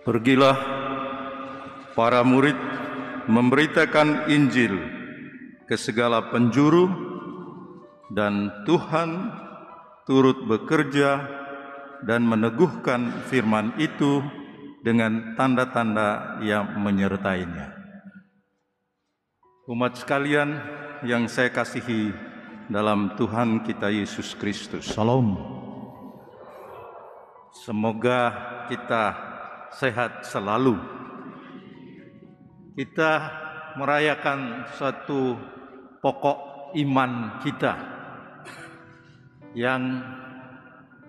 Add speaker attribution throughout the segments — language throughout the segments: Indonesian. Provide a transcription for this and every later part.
Speaker 1: Pergilah para murid memberitakan Injil ke segala penjuru, dan Tuhan turut bekerja dan meneguhkan firman itu dengan tanda-tanda yang menyertainya. Umat sekalian yang saya kasihi dalam Tuhan kita Yesus Kristus, Salam. Semoga kita sehat selalu. Kita merayakan suatu pokok iman kita yang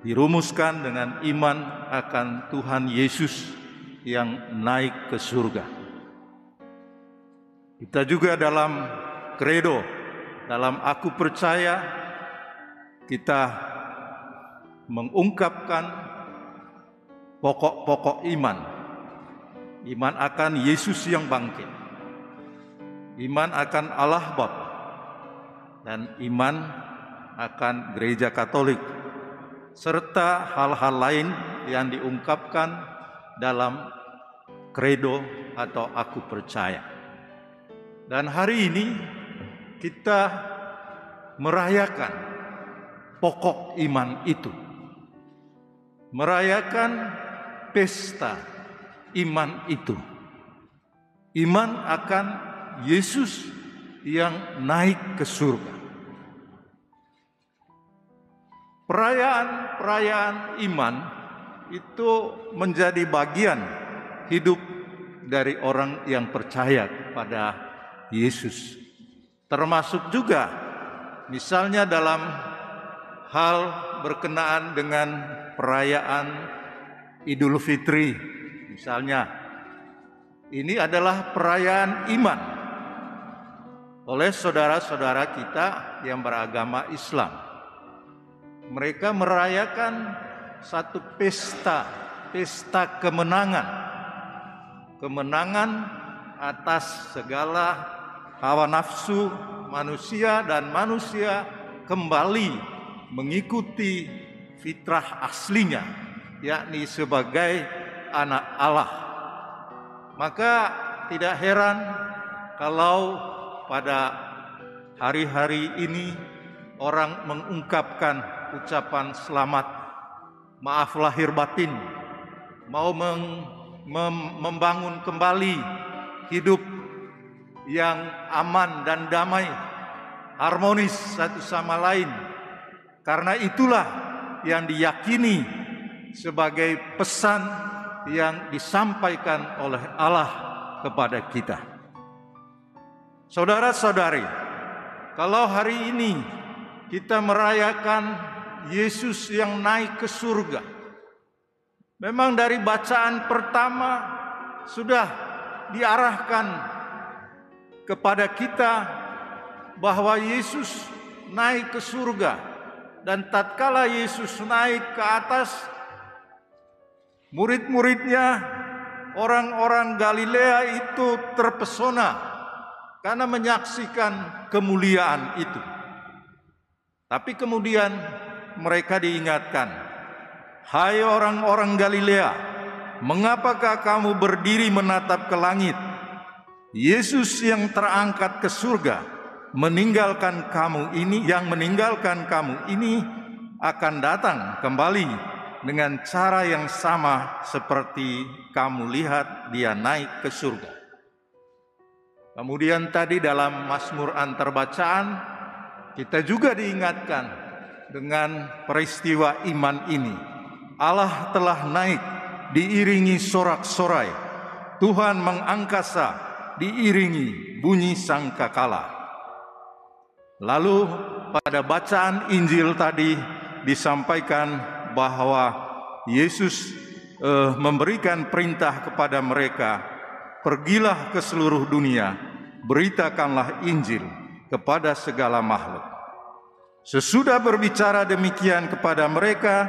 Speaker 1: dirumuskan dengan iman akan Tuhan Yesus yang naik ke surga. Kita juga dalam kredo, dalam aku percaya, kita mengungkapkan pokok-pokok iman. Iman akan Yesus yang bangkit, iman akan Allah Bapa, dan iman akan Gereja Katolik, serta hal-hal lain yang diungkapkan dalam kredo atau aku percaya. Dan hari ini kita merayakan pokok iman itu, merayakan pesta iman itu, iman akan Yesus yang naik ke surga. Perayaan iman itu menjadi bagian hidup dari orang yang percaya kepada Yesus. Termasuk juga misalnya dalam hal berkenaan dengan perayaan Idul Fitri misalnya. Ini adalah perayaan iman oleh saudara-saudara kita yang beragama Islam. Mereka merayakan satu pesta kemenangan atas segala hawa nafsu manusia, dan manusia kembali mengikuti fitrah aslinya, yakni sebagai anak Allah. Maka tidak heran kalau pada hari-hari ini orang mengungkapkan ucapan selamat, maaf lahir batin, mau membangun kembali hidup yang aman dan damai, harmonis satu sama lain. Karena itulah yang diyakini sebagai pesan yang disampaikan oleh Allah kepada kita. Saudara-saudari, kalau hari ini kita merayakan Yesus yang naik ke surga, memang dari bacaan pertama sudah diarahkan kepada kita bahwa Yesus naik ke surga. Dan tatkala Yesus naik ke atas, murid-muridnya, orang-orang Galilea itu terpesona karena menyaksikan kemuliaan itu. Tapi kemudian mereka diingatkan, "Hai orang-orang Galilea, mengapakah kamu berdiri menatap ke langit? Yesus yang terangkat ke surga meninggalkan kamu ini akan datang kembali dengan cara yang sama seperti kamu lihat dia naik ke surga." Kemudian tadi dalam Mazmur Antarbacaan kita juga diingatkan dengan peristiwa iman ini. Allah telah naik diiringi sorak-sorai, Tuhan mengangkasa diiringi bunyi sangkakala. Lalu pada bacaan Injil tadi disampaikan bahwa Yesus memberikan perintah kepada mereka, "Pergilah ke seluruh dunia, beritakanlah Injil kepada segala makhluk." Sesudah berbicara demikian kepada mereka,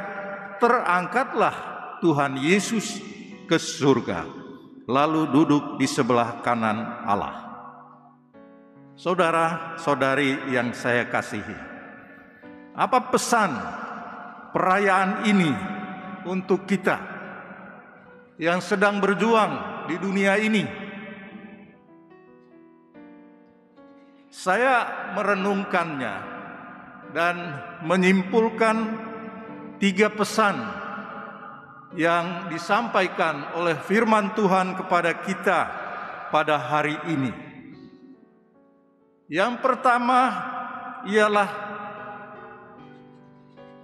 Speaker 1: terangkatlah Tuhan Yesus ke surga, lalu duduk di sebelah kanan Allah. Saudara-saudari yang saya kasihi, apa pesan perayaan ini untuk kita? yang sedang berjuang di dunia ini. Saya merenungkannya dan menyimpulkan 3 pesan yang disampaikan oleh firman Tuhan kepada kita pada hari ini. Yang pertama ialah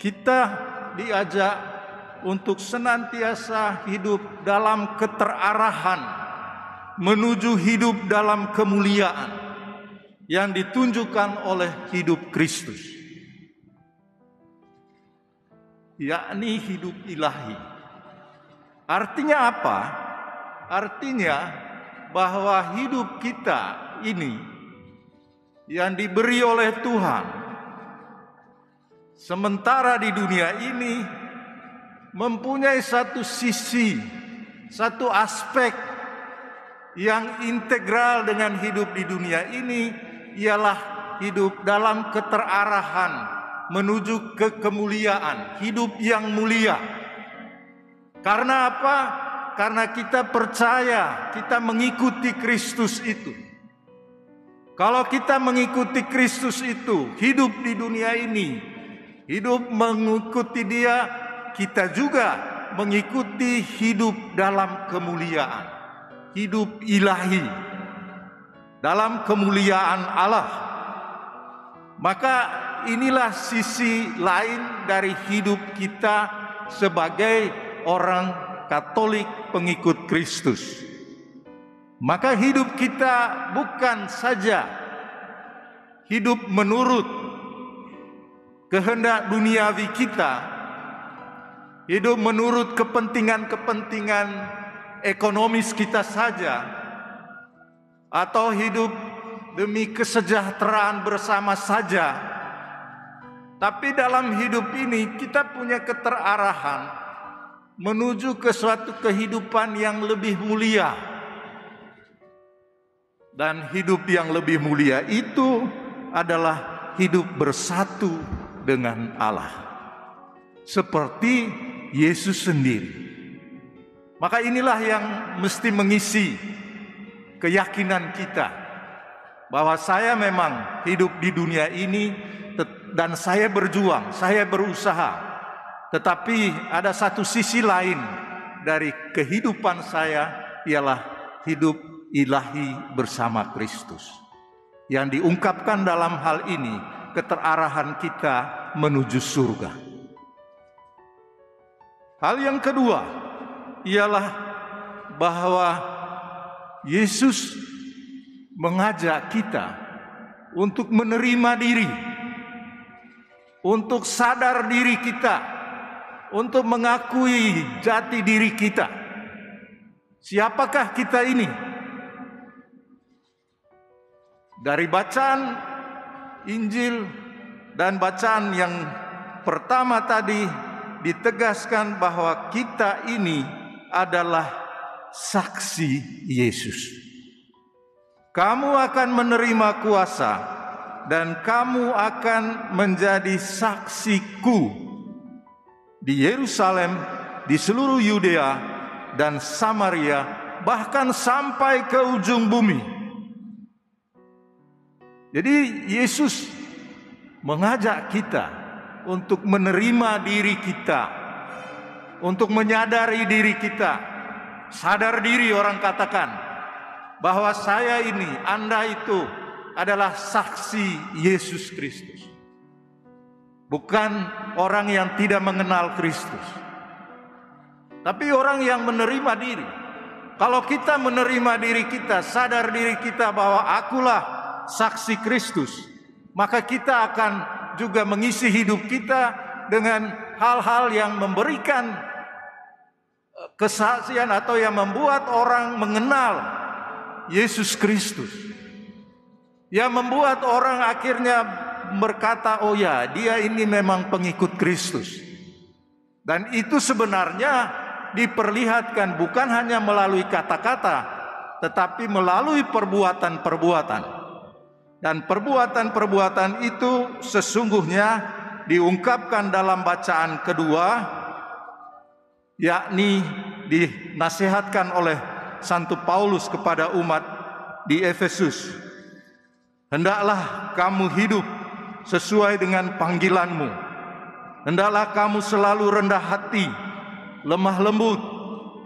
Speaker 1: kita diajak untuk senantiasa hidup dalam keterarahan menuju hidup dalam kemuliaan yang ditunjukkan oleh hidup Kristus, yakni hidup ilahi. Artinya apa? Artinya bahwa hidup kita ini yang diberi oleh Tuhan sementara di dunia ini mempunyai satu sisi, satu aspek yang integral dengan hidup di dunia ini, ialah hidup dalam keterarahan menuju ke kemuliaan, hidup yang mulia. Karena apa? Karena kita percaya, kita mengikuti Kristus itu. Kalau kita mengikuti Kristus itu, hidup di dunia ini, hidup mengikuti Dia, kita juga mengikuti hidup dalam kemuliaan, hidup ilahi dalam kemuliaan Allah. Maka inilah sisi lain dari hidup kita sebagai orang Katolik pengikut Kristus. Maka hidup kita bukan saja hidup menurut kehendak duniawi kita, hidup menurut kepentingan-kepentingan ekonomis kita saja, atau hidup demi kesejahteraan bersama saja. Tapi dalam hidup ini kita punya keterarahan menuju ke suatu kehidupan yang lebih mulia. Dan hidup yang lebih mulia itu adalah hidup bersatu dengan Allah, seperti Yesus sendiri. Maka inilah yang mesti mengisi keyakinan kita bahwa saya memang hidup di dunia ini dan saya berjuang, saya berusaha, tetapi ada satu sisi lain dari kehidupan saya, ialah hidup ilahi bersama Kristus, yang diungkapkan dalam hal ini keterarahan kita menuju surga. Hal yang kedua ialah bahwa Yesus mengajak kita untuk menerima diri, untuk sadar diri kita, untuk mengakui jati diri kita. Siapakah kita ini? Dari bacaan Injil dan bacaan yang pertama tadi ditegaskan bahwa kita ini adalah saksi Yesus. Kamu akan menerima kuasa dan kamu akan menjadi saksiku di Yerusalem, di seluruh Yudea dan Samaria, bahkan sampai ke ujung bumi. Jadi Yesus mengajak kita untuk menerima diri kita, untuk menyadari diri kita. Sadar diri, orang katakan, bahwa saya ini, Anda itu adalah saksi Yesus Kristus. Bukan orang yang tidak mengenal Kristus, tapi orang yang menerima diri. Kalau kita menerima diri kita, sadar diri kita bahwa akulah saksi Kristus, maka kita akan juga mengisi hidup kita dengan hal-hal yang memberikan kesaksian atau yang membuat orang mengenal Yesus Kristus, yang membuat orang akhirnya berkata, oh ya, dia ini memang pengikut Kristus. Dan itu sebenarnya diperlihatkan bukan hanya melalui kata-kata, tetapi melalui perbuatan-perbuatan. Dan perbuatan-perbuatan itu sesungguhnya diungkapkan dalam bacaan kedua, yakni dinasihatkan oleh Santo Paulus kepada umat di Efesus. Hendaklah kamu hidup sesuai dengan panggilanmu. Hendaklah kamu selalu rendah hati, lemah lembut,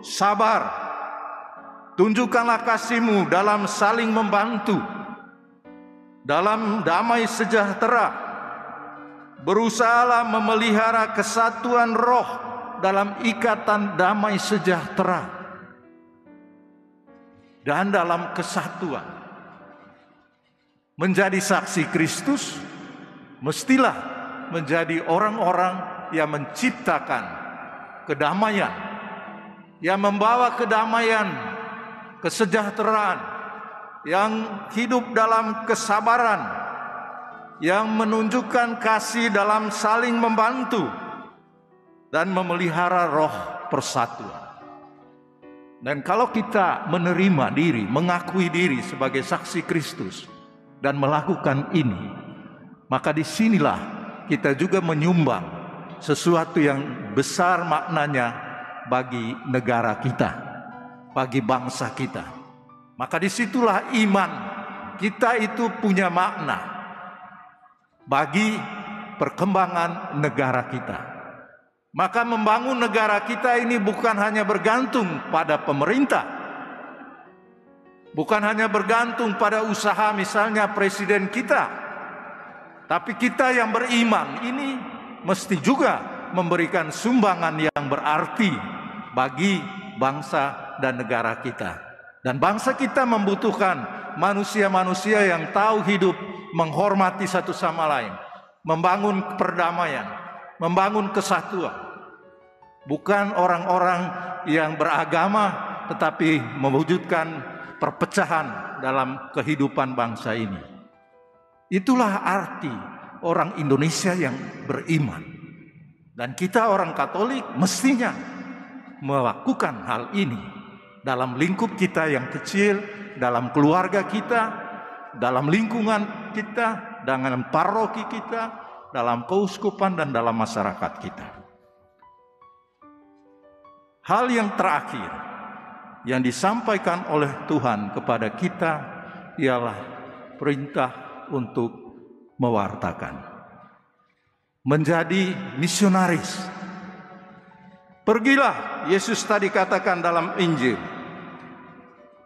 Speaker 1: sabar. Tunjukkanlah kasihmu dalam saling membantu, dalam damai sejahtera. Berusahalah memelihara kesatuan roh dalam ikatan damai sejahtera dan dalam kesatuan. Menjadi saksi Kristus mestilah menjadi orang-orang yang menciptakan kedamaian, yang membawa kedamaian, kesejahteraan, yang hidup dalam kesabaran, yang menunjukkan kasih dalam saling membantu dan memelihara roh persatuan. Dan kalau kita menerima diri, mengakui diri sebagai saksi Kristus dan melakukan ini, maka disinilah kita juga menyumbang sesuatu yang besar maknanya bagi negara kita, bagi bangsa kita. Maka disitulah iman kita itu punya makna bagi perkembangan negara kita. Maka membangun negara kita ini bukan hanya bergantung pada pemerintah, bukan hanya bergantung pada usaha misalnya presiden kita, tapi kita yang beriman ini mesti juga memberikan sumbangan yang berarti bagi bangsa dan negara kita. Dan bangsa kita membutuhkan manusia-manusia yang tahu hidup, menghormati satu sama lain, membangun perdamaian, membangun kesatuan. Bukan orang-orang yang beragama tetapi mewujudkan perpecahan dalam kehidupan bangsa ini. Itulah arti orang Indonesia yang beriman. Dan kita orang Katolik mestinya melakukan hal ini dalam lingkup kita yang kecil, dalam keluarga kita, dalam lingkungan kita, dengan paroki kita, dalam keuskupan dan dalam masyarakat kita. Hal yang terakhir yang disampaikan oleh Tuhan kepada kita ialah perintah untuk mewartakan, menjadi misionaris. Pergilah, Yesus tadi katakan dalam Injil,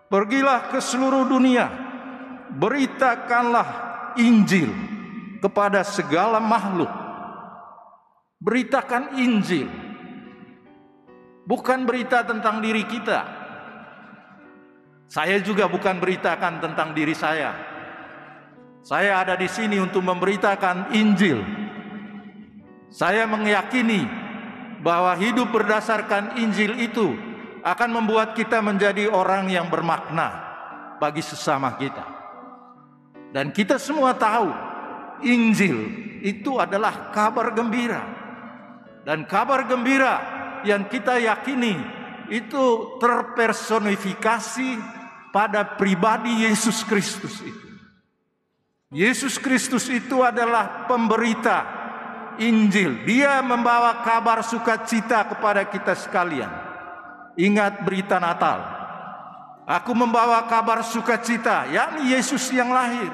Speaker 1: pergilah ke seluruh dunia, beritakanlah Injil kepada segala makhluk. Beritakan Injil, bukan berita tentang diri kita. Saya juga bukan beritakan tentang diri saya. Saya ada di sini untuk memberitakan Injil. Saya meyakini bahwa hidup berdasarkan Injil itu akan membuat kita menjadi orang yang bermakna bagi sesama kita. Dan kita semua tahu Injil itu adalah kabar gembira. Dan kabar gembira yang kita yakini itu terpersonifikasi pada pribadi Yesus Kristus itu. Yesus Kristus itu adalah pemberita Injil. Dia membawa kabar sukacita kepada kita sekalian. Ingat berita Natal. Aku membawa kabar sukacita, yakni Yesus yang lahir.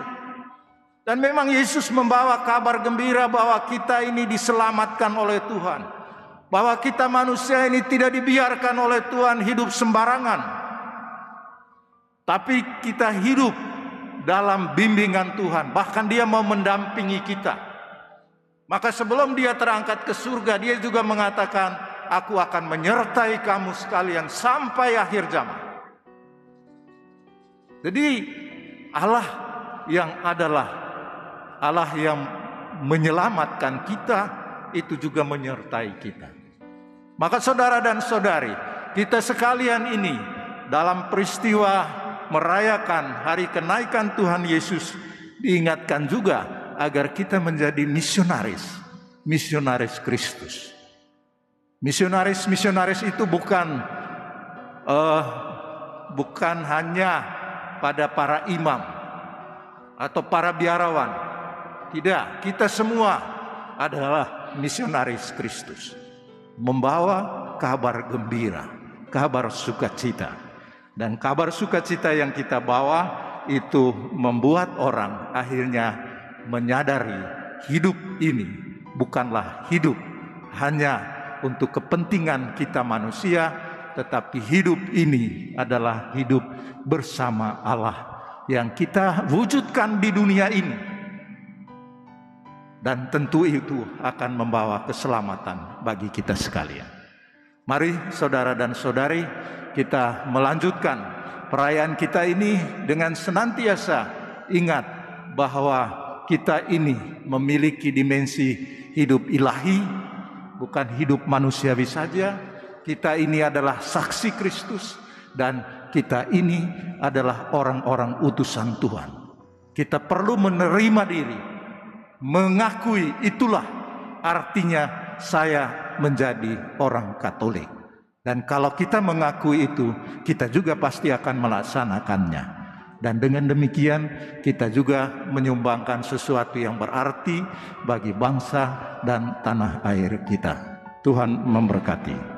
Speaker 1: Dan memang Yesus membawa kabar gembira bahwa kita ini diselamatkan oleh Tuhan. Bahwa kita manusia ini tidak dibiarkan oleh Tuhan hidup sembarangan. Tapi kita hidup dalam bimbingan Tuhan. Bahkan Dia mau mendampingi kita. Maka sebelum Dia terangkat ke surga, Dia juga mengatakan, aku akan menyertai kamu sekalian sampai akhir zaman. Jadi Allah yang adalah Allah yang menyelamatkan kita, itu juga menyertai kita. Maka saudara dan saudari, kita sekalian ini dalam peristiwa merayakan hari kenaikan Tuhan Yesus, diingatkan juga agar kita menjadi misionaris, misionaris Kristus. Misionaris itu bukan hanya pada para imam atau para biarawan. Tidak, kita semua adalah misionaris Kristus, membawa kabar gembira kabar sukacita. Dan kabar sukacita yang kita bawa itu membuat orang akhirnya menyadari hidup ini bukanlah hidup hanya untuk kepentingan kita manusia, tetapi hidup ini adalah hidup bersama Allah yang kita wujudkan di dunia ini. Dan tentu itu akan membawa keselamatan bagi kita sekalian. Mari saudara dan saudari, kita melanjutkan perayaan kita ini dengan senantiasa ingat bahwa kita ini memiliki dimensi hidup ilahi, bukan hidup manusiawi saja. Kita ini adalah saksi Kristus dan kita ini adalah orang-orang utusan Tuhan. Kita perlu menerima diri, mengakui itulah artinya saya menjadi orang Katolik. Dan kalau kita mengakui itu, kita juga pasti akan melaksanakannya. Dan dengan demikian kita juga menyumbangkan sesuatu yang berarti bagi bangsa dan tanah air kita. Tuhan memberkati.